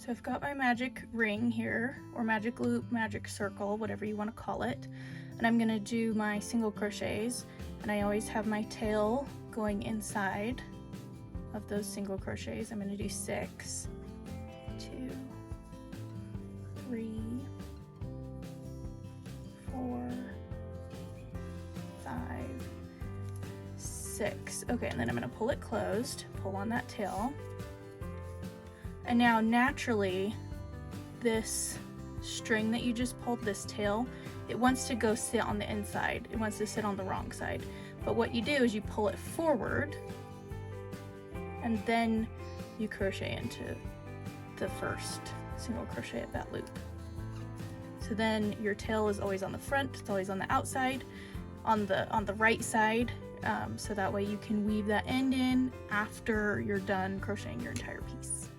So I've got my magic ring here, or magic loop, magic circle, whatever you want to call it. And I'm gonna do my single crochets, and I always have my tail going inside of those single crochets. I'm gonna do 6, 2, 3, 4, 5, 6. Okay, and then I'm gonna pull it closed, pull on that tail. And now naturally, this string that you just pulled, this tail, it wants to go sit on the inside. It wants to sit on the wrong side. But what you do is you pull it forward, and then you crochet into the first single crochet at that loop. So then your tail is always on the front, it's always on the outside, on the right side, so that way you can weave that end in after you're done crocheting your entire piece.